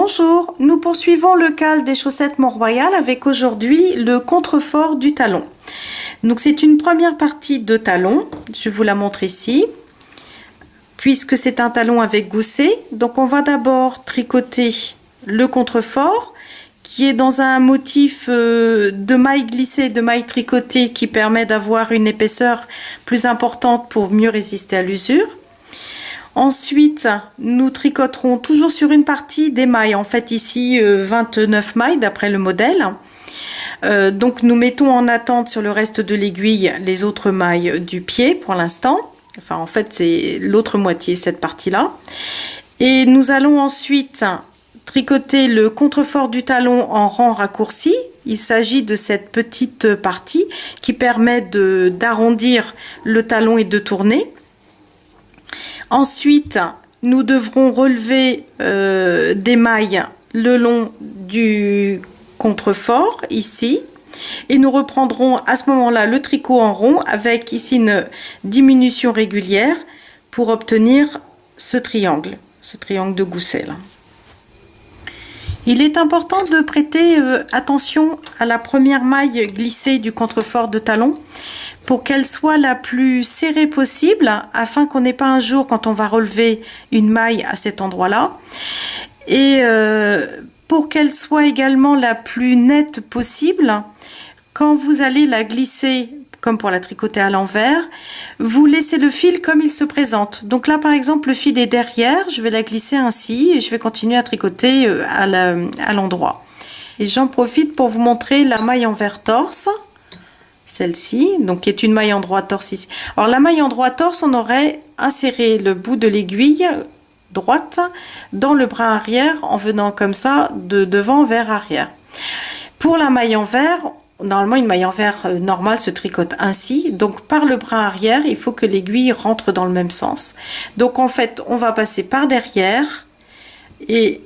Bonjour, nous poursuivons le cal des chaussettes Mont-Royal avec aujourd'hui le contrefort du talon. Donc c'est une première partie de talon, je vous la montre ici, puisque c'est un talon avec gousset. Donc on va d'abord tricoter le contrefort qui est dans un motif de maille glissée, de maille tricotée qui permet d'avoir une épaisseur plus importante pour mieux résister à l'usure. Ensuite, nous tricoterons toujours sur une partie des mailles. En fait, ici, 29 mailles d'après le modèle. Donc, nous mettons en attente sur le reste de l'aiguille les autres mailles du pied pour l'instant. Enfin, en fait, c'est l'autre moitié, cette partie-là. Et nous allons ensuite tricoter le contrefort du talon en rang raccourci. Il s'agit de cette petite partie qui permet d'arrondir le talon et de tourner. Ensuite, nous devrons relever des mailles le long du contrefort, ici. Et nous reprendrons à ce moment-là le tricot en rond avec ici une diminution régulière pour obtenir ce triangle de gousset là. Il est important de prêter attention à la première maille glissée du contrefort de talon pour qu'elle soit la plus serrée possible afin qu'on n'ait pas un jour quand on va relever une maille à cet endroit-là et pour qu'elle soit également la plus nette possible. Quand vous allez la glisser comme pour la tricoter à l'envers, vous laissez le fil comme il se présente. Donc là par exemple le fil est derrière, je vais la glisser ainsi et je vais continuer à tricoter à l'endroit. Et j'en profite pour vous montrer la maille envers torse, celle-ci, donc qui est une maille endroit torse ici. Alors la maille endroit torse, on aurait inséré le bout de l'aiguille droite dans le bras arrière en venant comme ça de devant vers arrière. Pour la maille envers, normalement une maille envers normale se tricote ainsi, donc par le bras arrière il faut que l'aiguille rentre dans le même sens. Donc en fait on va passer par derrière et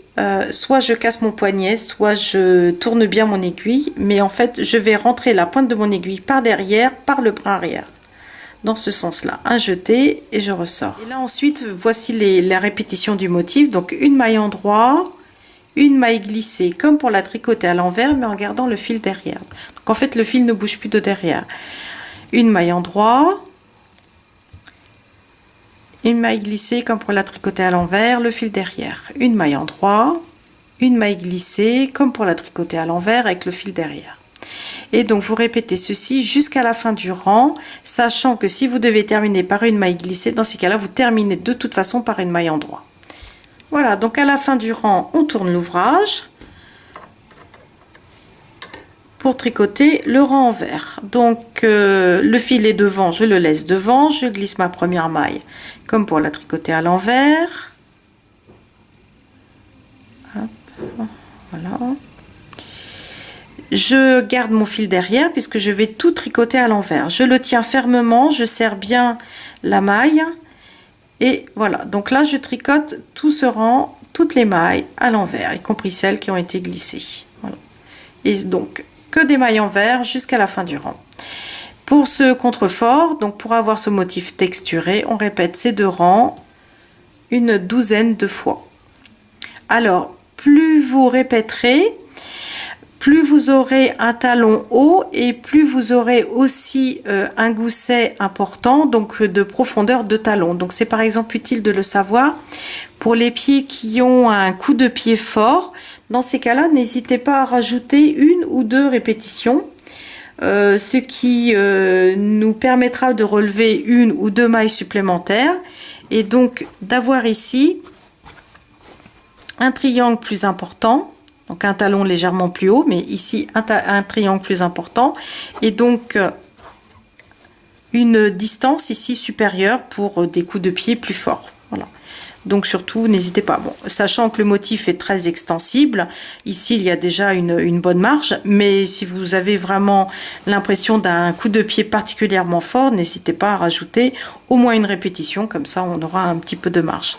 soit je casse mon poignet, soit je tourne bien mon aiguille, mais en fait je vais rentrer la pointe de mon aiguille par derrière, par le bras arrière, dans ce sens-là, un jeté et je ressors. Et là ensuite, voici la répétition du motif, donc une maille endroit, une maille glissée, comme pour la tricoter à l'envers, mais en gardant le fil derrière. Donc en fait le fil ne bouge plus de derrière. Une maille endroit, une maille glissée comme pour la tricoter à l'envers, le fil derrière, une maille endroit, une maille glissée comme pour la tricoter à l'envers avec le fil derrière. Et donc vous répétez ceci jusqu'à la fin du rang, sachant que si vous devez terminer par une maille glissée, dans ces cas-là vous terminez de toute façon par une maille endroit. Voilà, donc à la fin du rang on tourne l'ouvrage pour tricoter le rang envers. Donc le fil est devant, je le laisse devant, je glisse ma première maille comme pour la tricoter à l'envers. Voilà. Je garde mon fil derrière puisque je vais tout tricoter à l'envers. Je le tiens fermement, je serre bien la maille et voilà. Donc là je tricote tout ce rang, toutes les mailles à l'envers, y compris celles qui ont été glissées. Voilà. Et donc que des mailles envers jusqu'à la fin du rang. Pour ce contrefort, donc pour avoir ce motif texturé, on répète ces deux rangs une douzaine de fois. Alors, plus vous répéterez, plus vous aurez un talon haut et plus vous aurez aussi un gousset important, donc de profondeur de talon. Donc c'est par exemple utile de le savoir pour les pieds qui ont un coup de pied fort. Dans ces cas-là, n'hésitez pas à rajouter une ou deux répétitions, ce qui nous permettra de relever une ou deux mailles supplémentaires et donc d'avoir ici un triangle plus important, donc un talon légèrement plus haut, mais ici un triangle plus important et donc une distance ici supérieure pour des coups de pied plus forts. Voilà. Donc surtout n'hésitez pas, bon, sachant que le motif est très extensible, ici il y a déjà une bonne marge, mais si vous avez vraiment l'impression d'un coup de pied particulièrement fort, n'hésitez pas à rajouter au moins une répétition, comme ça on aura un petit peu de marge.